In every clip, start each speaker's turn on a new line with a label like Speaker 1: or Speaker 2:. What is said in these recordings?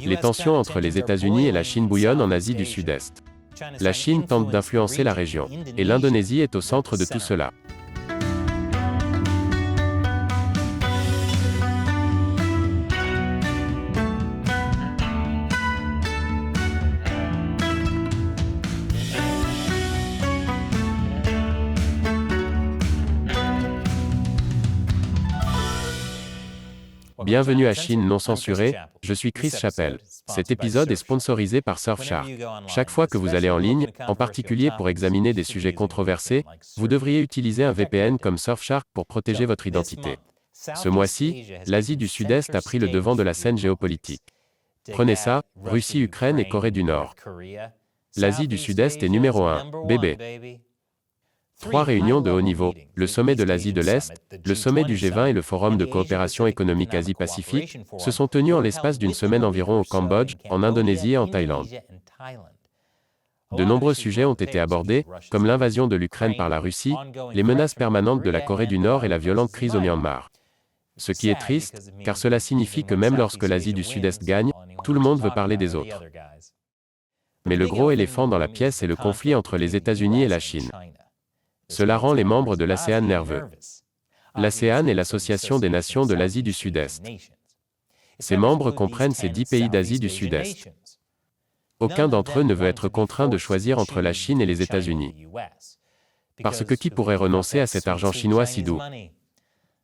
Speaker 1: Les tensions entre les États-Unis et la Chine bouillonnent en Asie du Sud-Est. La Chine tente d'influencer la région, et l'Indonésie est au centre de tout cela. Bienvenue à Chine non censurée, je suis Chris Chappell. Cet épisode est sponsorisé par Surfshark. Chaque fois que vous allez en ligne, en particulier pour examiner des sujets controversés, vous devriez utiliser un VPN comme Surfshark pour protéger votre identité. Ce mois-ci, l'Asie du Sud-Est a pris le devant de la scène géopolitique. Prenez ça, Russie, Ukraine et Corée du Nord. L'Asie du Sud-Est est numéro 1, bébé. 3 réunions de haut niveau, le sommet de l'Asie de l'Est, le sommet du G20 et le Forum de coopération économique Asie-Pacifique, se sont tenus en l'espace d'une semaine environ au Cambodge, en Indonésie et en Thaïlande. De nombreux sujets ont été abordés, comme l'invasion de l'Ukraine par la Russie, les menaces permanentes de la Corée du Nord et la violente crise au Myanmar. Ce qui est triste, car cela signifie que même lorsque l'Asie du Sud-Est gagne, tout le monde veut parler des autres. Mais le gros éléphant dans la pièce est le conflit entre les États-Unis et la Chine. Cela rend les membres de l'ASEAN nerveux. L'ASEAN est l'association des nations de l'Asie du Sud-Est. Ses membres comprennent ces 10 pays d'Asie du Sud-Est. Aucun d'entre eux ne veut être contraint de choisir entre la Chine et les États-Unis. Parce que qui pourrait renoncer à cet argent chinois si doux?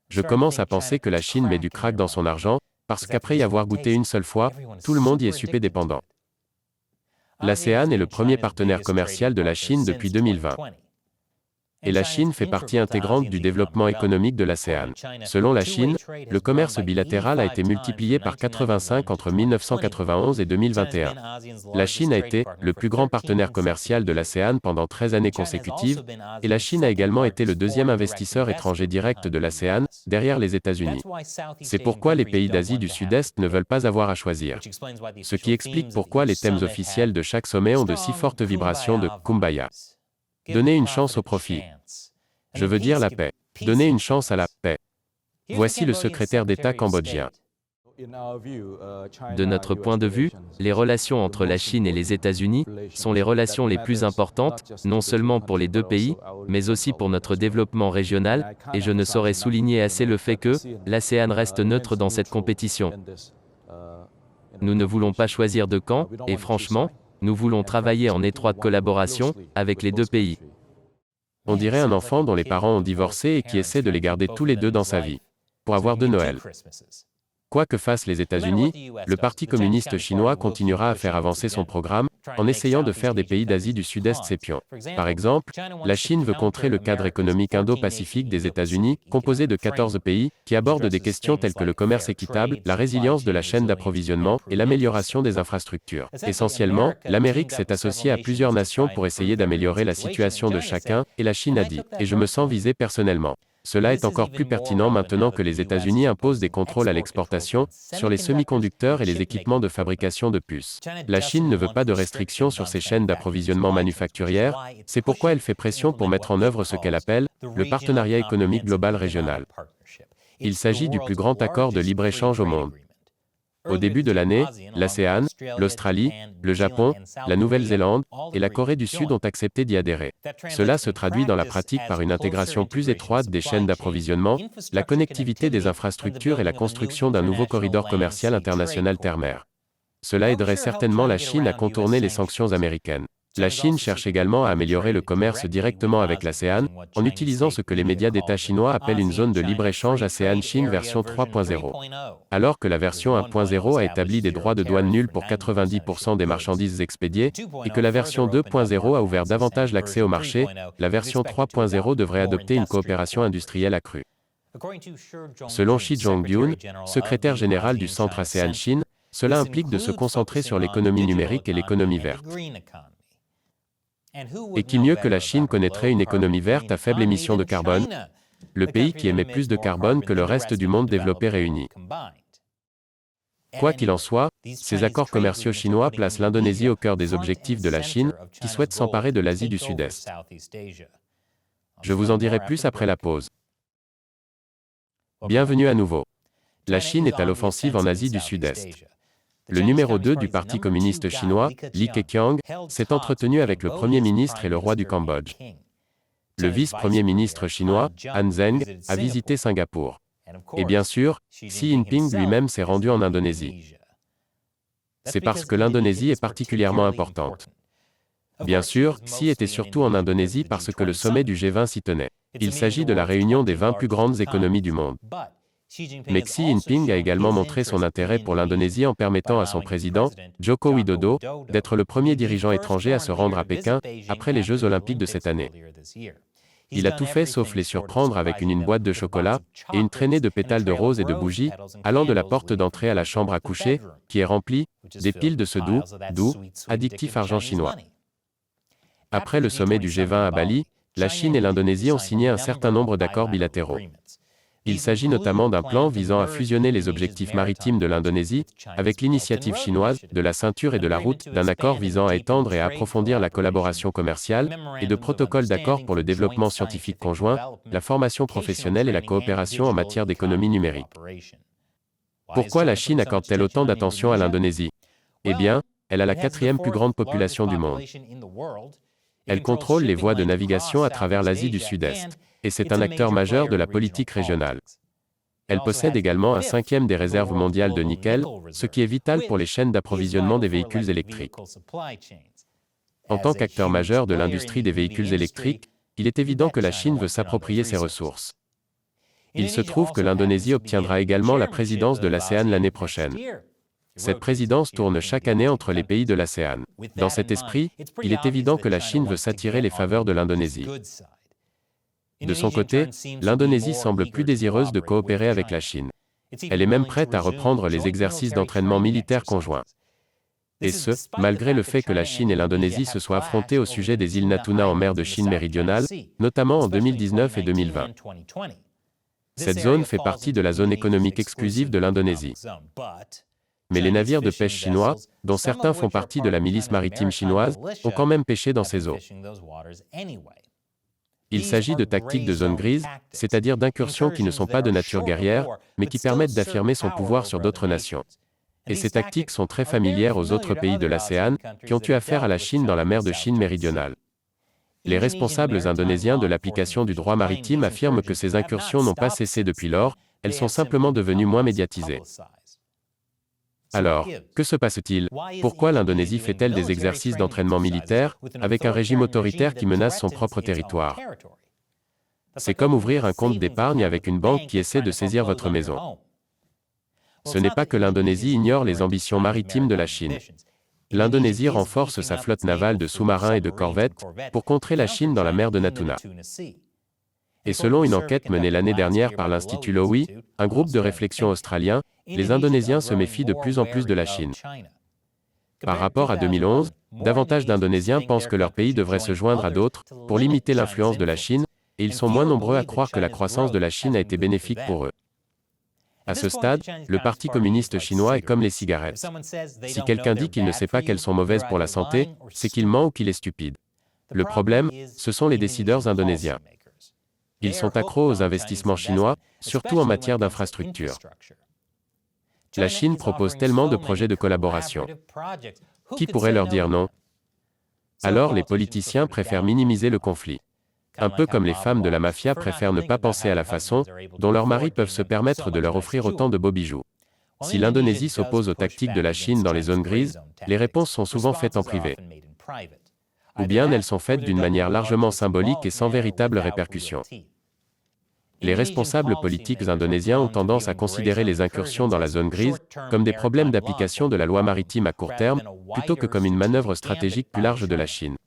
Speaker 1: Je commence à penser que la Chine met du crack dans son argent, parce qu'après y avoir goûté une seule fois, tout le monde y est super dépendant. L'ASEAN est le premier partenaire commercial de la Chine depuis 2020. Et la Chine fait partie intégrante du développement économique de l'ASEAN. Selon la Chine, le commerce bilatéral a été multiplié par 85 entre 1991 et 2021. La Chine a été le plus grand partenaire commercial de l'ASEAN pendant 13 années consécutives, et la Chine a également été le deuxième investisseur étranger direct de l'ASEAN, derrière les États-Unis. C'est pourquoi les pays d'Asie du Sud-Est ne veulent pas avoir à choisir. Ce qui explique pourquoi les thèmes officiels de chaque sommet ont de si fortes vibrations de « Kumbaya ». Donnez une chance au profit. Je veux dire la paix. Donnez une chance à la paix. Voici le secrétaire d'État cambodgien.
Speaker 2: De notre point de vue, les relations entre la Chine et les États-Unis sont les relations les plus importantes, non seulement pour les deux pays, mais aussi pour notre développement régional, et je ne saurais souligner assez le fait que l'ASEAN reste neutre dans cette compétition. Nous ne voulons pas choisir de camp, et franchement, nous voulons travailler en étroite collaboration avec les deux pays.
Speaker 1: On dirait un enfant dont les parents ont divorcé et qui essaie de les garder tous les deux dans sa vie, pour avoir 2 Noëls. Quoi que fassent les États-Unis, le Parti communiste chinois continuera à faire avancer son programme, en essayant de faire des pays d'Asie du Sud-Est ses pions. Par exemple, la Chine veut contrer le cadre économique Indo-Pacifique des États-Unis, composé de 14 pays, qui aborde des questions telles que le commerce équitable, la résilience de la chaîne d'approvisionnement et l'amélioration des infrastructures. Essentiellement, l'Amérique s'est associée à plusieurs nations pour essayer d'améliorer la situation de chacun, et la Chine a dit « et je me sens visé personnellement ». Cela est encore plus pertinent maintenant que les États-Unis imposent des contrôles à l'exportation, sur les semi-conducteurs et les équipements de fabrication de puces. La Chine ne veut pas de restrictions sur ses chaînes d'approvisionnement manufacturières, c'est pourquoi elle fait pression pour mettre en œuvre ce qu'elle appelle le partenariat économique global régional. Il s'agit du plus grand accord de libre-échange au monde. Au début de l'année, l'ASEAN, l'Australie, le Japon, la Nouvelle-Zélande et la Corée du Sud ont accepté d'y adhérer. Cela se traduit dans la pratique par une intégration plus étroite des chaînes d'approvisionnement, la connectivité des infrastructures et la construction d'un nouveau corridor commercial international terre-mer. Cela aiderait certainement la Chine à contourner les sanctions américaines. La Chine cherche également à améliorer le commerce directement avec l'ASEAN, en utilisant ce que les médias d'État chinois appellent une zone de libre-échange ASEAN-Chine version 3.0. Alors que la version 1.0 a établi des droits de douane nuls pour 90% des marchandises expédiées, et que la version 2.0 a ouvert davantage l'accès au marché, la version 3.0 devrait adopter une coopération industrielle accrue. Selon Shi Zhongyun, secrétaire général du Centre ASEAN-Chine, cela implique de se concentrer sur l'économie numérique et l'économie verte. Et qui mieux que la Chine connaîtrait une économie verte à faible émission de carbone, le pays qui émet plus de carbone que le reste du monde développé réuni. Quoi qu'il en soit, ces accords commerciaux chinois placent l'Indonésie au cœur des objectifs de la Chine, qui souhaite s'emparer de l'Asie du Sud-Est. Je vous en dirai plus après la pause. Bienvenue à nouveau. La Chine est à l'offensive en Asie du Sud-Est. Le numéro 2 du Parti communiste chinois, Li Keqiang, s'est entretenu avec le Premier ministre et le roi du Cambodge. Le vice-premier ministre chinois, Han Zheng, a visité Singapour. Et bien sûr, Xi Jinping lui-même s'est rendu en Indonésie. C'est parce que l'Indonésie est particulièrement importante. Bien sûr, Xi était surtout en Indonésie parce que le sommet du G20 s'y tenait. Il s'agit de la réunion des 20 plus grandes économies du monde. Mais Xi Jinping a également montré son intérêt pour l'Indonésie en permettant à son président, Joko Widodo, d'être le premier dirigeant étranger à se rendre à Pékin, après les Jeux olympiques de cette année. Il a tout fait sauf les surprendre avec une boîte de chocolat, et une traînée de pétales de rose et de bougies, allant de la porte d'entrée à la chambre à coucher, qui est remplie, des piles de ce doux, addictif argent chinois. Après le sommet du G20 à Bali, la Chine et l'Indonésie ont signé un certain nombre d'accords bilatéraux. Il s'agit notamment d'un plan visant à fusionner les objectifs maritimes de l'Indonésie, avec l'initiative chinoise, de la ceinture et de la route, d'un accord visant à étendre et à approfondir la collaboration commerciale, et de protocoles d'accord pour le développement scientifique conjoint, la formation professionnelle et la coopération en matière d'économie numérique. Pourquoi la Chine accorde-t-elle autant d'attention à l'Indonésie? Eh bien, elle a la 4e plus grande population du monde. Elle contrôle les voies de navigation à travers l'Asie du Sud-Est. Et c'est un acteur majeur de la politique régionale. Elle possède également un 5e des réserves mondiales de nickel, ce qui est vital pour les chaînes d'approvisionnement des véhicules électriques. En tant qu'acteur majeur de l'industrie des véhicules électriques, il est évident que la Chine veut s'approprier ces ressources. Il se trouve que l'Indonésie obtiendra également la présidence de l'ASEAN l'année prochaine. Cette présidence tourne chaque année entre les pays de l'ASEAN. Dans cet esprit, il est évident que la Chine veut s'attirer les faveurs de l'Indonésie. De son côté, l'Indonésie semble plus désireuse de coopérer avec la Chine. Elle est même prête à reprendre les exercices d'entraînement militaire conjoints. Et ce, malgré le fait que la Chine et l'Indonésie se soient affrontées au sujet des îles Natuna en mer de Chine méridionale, notamment en 2019 et 2020. Cette zone fait partie de la zone économique exclusive de l'Indonésie. Mais les navires de pêche chinois, dont certains font partie de la milice maritime chinoise, ont quand même pêché dans ces eaux. Il s'agit de tactiques de zone grise, c'est-à-dire d'incursions qui ne sont pas de nature guerrière, mais qui permettent d'affirmer son pouvoir sur d'autres nations. Et ces tactiques sont très familières aux autres pays de l'ASEAN, qui ont eu affaire à la Chine dans la mer de Chine méridionale. Les responsables indonésiens de l'application du droit maritime affirment que ces incursions n'ont pas cessé depuis lors, elles sont simplement devenues moins médiatisées. Alors, que se passe-t-il? Pourquoi l'Indonésie fait-elle des exercices d'entraînement militaire, avec un régime autoritaire qui menace son propre territoire? C'est comme ouvrir un compte d'épargne avec une banque qui essaie de saisir votre maison. Ce n'est pas que l'Indonésie ignore les ambitions maritimes de la Chine. L'Indonésie renforce sa flotte navale de sous-marins et de corvettes pour contrer la Chine dans la mer de Natuna. Et selon une enquête menée l'année dernière par l'Institut Lowy, un groupe de réflexion australien, les Indonésiens se méfient de plus en plus de la Chine. Par rapport à 2011, davantage d'Indonésiens pensent que leur pays devrait se joindre à d'autres pour limiter l'influence de la Chine, et ils sont moins nombreux à croire que la croissance de la Chine a été bénéfique pour eux. À ce stade, le Parti communiste chinois est comme les cigarettes. Si quelqu'un dit qu'il ne sait pas qu'elles sont mauvaises pour la santé, c'est qu'il ment ou qu'il est stupide. Le problème, ce sont les décideurs indonésiens. Ils sont accros aux investissements chinois, surtout en matière d'infrastructures. La Chine propose tellement de projets de collaboration. Qui pourrait leur dire non? Alors les politiciens préfèrent minimiser le conflit. Un peu comme les femmes de la mafia préfèrent ne pas penser à la façon dont leurs maris peuvent se permettre de leur offrir autant de beaux bijoux. Si l'Indonésie s'oppose aux tactiques de la Chine dans les zones grises, les réponses sont souvent faites en privé. Ou bien elles sont faites d'une manière largement symbolique et sans véritable répercussion. Les responsables politiques indonésiens ont tendance à considérer les incursions dans la zone grise comme des problèmes d'application de la loi maritime à court terme, plutôt que comme une manœuvre stratégique plus large de la Chine.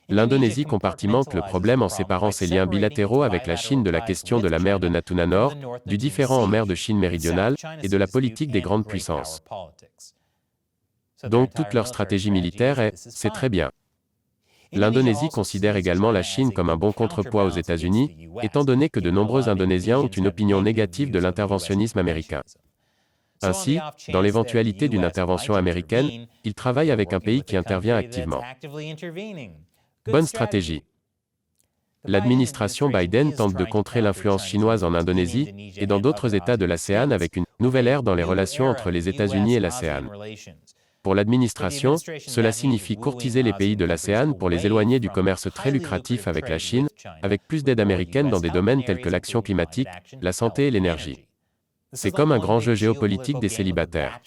Speaker 1: L'Indonésie compartimente le problème en séparant ses liens bilatéraux avec la Chine de la question de la mer de Natuna Nord, du différend en mer de Chine méridionale, et de la politique des grandes puissances. Donc toute leur stratégie militaire c'est très bien. L'Indonésie considère également la Chine comme un bon contrepoids aux États-Unis, étant donné que de nombreux Indonésiens ont une opinion négative de l'interventionnisme américain. Ainsi, dans l'éventualité d'une intervention américaine, ils travaillent avec un pays qui intervient activement. Bonne stratégie. L'administration Biden tente de contrer l'influence chinoise en Indonésie et dans d'autres États de l'ASEAN avec une nouvelle ère dans les relations entre les États-Unis et l'ASEAN. Pour l'administration, cela signifie courtiser les pays de l'ASEAN pour les éloigner du commerce très lucratif avec la Chine, avec plus d'aide américaine dans des domaines tels que l'action climatique, la santé et l'énergie. C'est comme un grand jeu géopolitique des célibataires.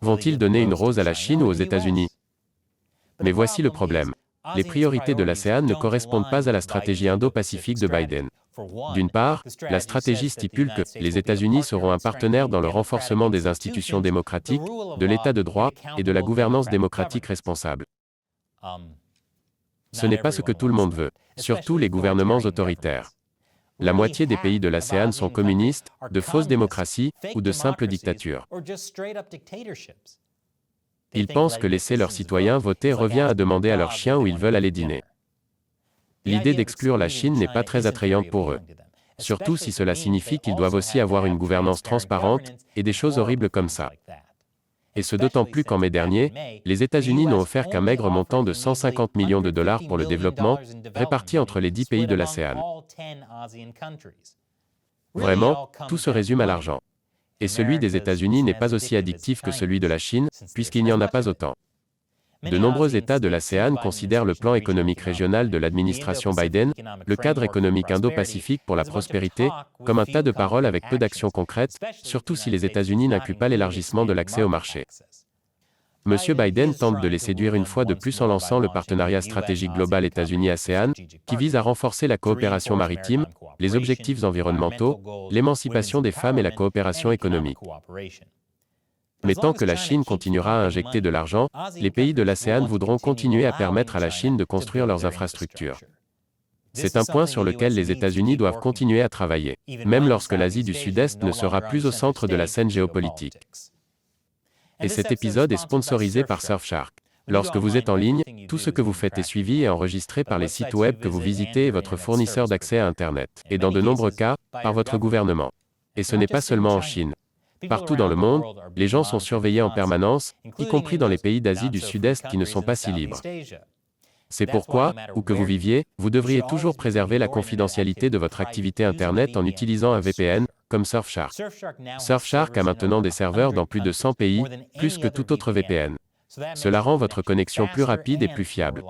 Speaker 1: Vont-ils donner une rose à la Chine ou aux États-Unis? Mais voici le problème. Les priorités de l'ASEAN ne correspondent pas à la stratégie Indo-Pacifique de Biden. D'une part, la stratégie stipule que les États-Unis seront un partenaire dans le renforcement des institutions démocratiques, de l'État de droit et de la gouvernance démocratique responsable. Ce n'est pas ce que tout le monde veut, surtout les gouvernements autoritaires. La moitié des pays de l'ASEAN sont communistes, de fausses démocraties ou de simples dictatures. Ils pensent que laisser leurs citoyens voter revient à demander à leurs chiens où ils veulent aller dîner. L'idée d'exclure la Chine n'est pas très attrayante pour eux. Surtout si cela signifie qu'ils doivent aussi avoir une gouvernance transparente, et des choses horribles comme ça. Et ce d'autant plus qu'en mai dernier, les États-Unis n'ont offert qu'un maigre montant de 150 millions de dollars pour le développement, réparti entre les 10 pays de l'ASEAN. Vraiment, tout se résume à l'argent. Et celui des États-Unis n'est pas aussi addictif que celui de la Chine, puisqu'il n'y en a pas autant. De nombreux États de l'ASEAN considèrent le plan économique régional de l'administration Biden, le cadre économique Indo-Pacifique pour la prospérité, comme un tas de paroles avec peu d'actions concrètes, surtout si les États-Unis n'incluent pas l'élargissement de l'accès au marché. M. Biden tente de les séduire une fois de plus en lançant le partenariat stratégique global États-Unis-ASEAN, qui vise à renforcer la coopération maritime, les objectifs environnementaux, l'émancipation des femmes et la coopération économique. Mais tant que la Chine continuera à injecter de l'argent, les pays de l'ASEAN voudront continuer à permettre à la Chine de construire leurs infrastructures. C'est un point sur lequel les États-Unis doivent continuer à travailler, même lorsque l'Asie du Sud-Est ne sera plus au centre de la scène géopolitique. Et cet épisode est sponsorisé par Surfshark. Lorsque vous êtes en ligne, tout ce que vous faites est suivi et enregistré par les sites web que vous visitez et votre fournisseur d'accès à Internet, et dans de nombreux cas, par votre gouvernement. Et ce n'est pas seulement en Chine. Partout dans le monde, les gens sont surveillés en permanence, y compris dans les pays d'Asie du Sud-Est qui ne sont pas si libres. C'est pourquoi, où que vous viviez, vous devriez toujours préserver la confidentialité de votre activité Internet en utilisant un VPN, comme Surfshark. Surfshark a maintenant des serveurs dans plus de 100 pays, plus que tout autre VPN. Cela rend votre connexion plus rapide et plus fiable.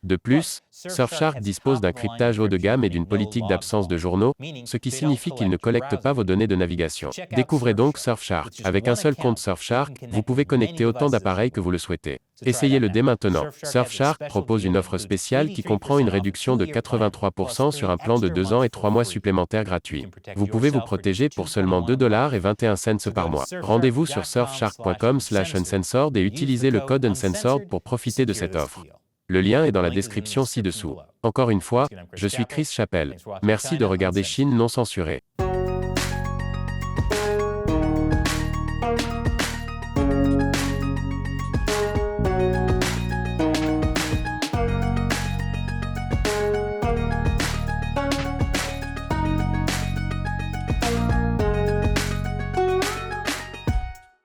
Speaker 1: De plus, Surfshark dispose d'un cryptage haut de gamme et d'une politique d'absence de journaux, ce qui signifie qu'il ne collecte pas vos données de navigation. Découvrez donc Surfshark. Avec un seul compte Surfshark, vous pouvez connecter autant d'appareils que vous le souhaitez. Essayez-le dès maintenant. Surfshark propose une offre spéciale qui comprend une réduction de 83% sur un plan de 2 ans et 3 mois supplémentaires gratuits. Vous pouvez vous protéger pour seulement $2,21 par mois. Rendez-vous sur surfshark.com/uncensored et utilisez le code uncensored pour profiter de cette offre. Le lien est dans la description ci-dessous. Encore une fois, je suis Chris Chappell. Merci de regarder Chine non censurée.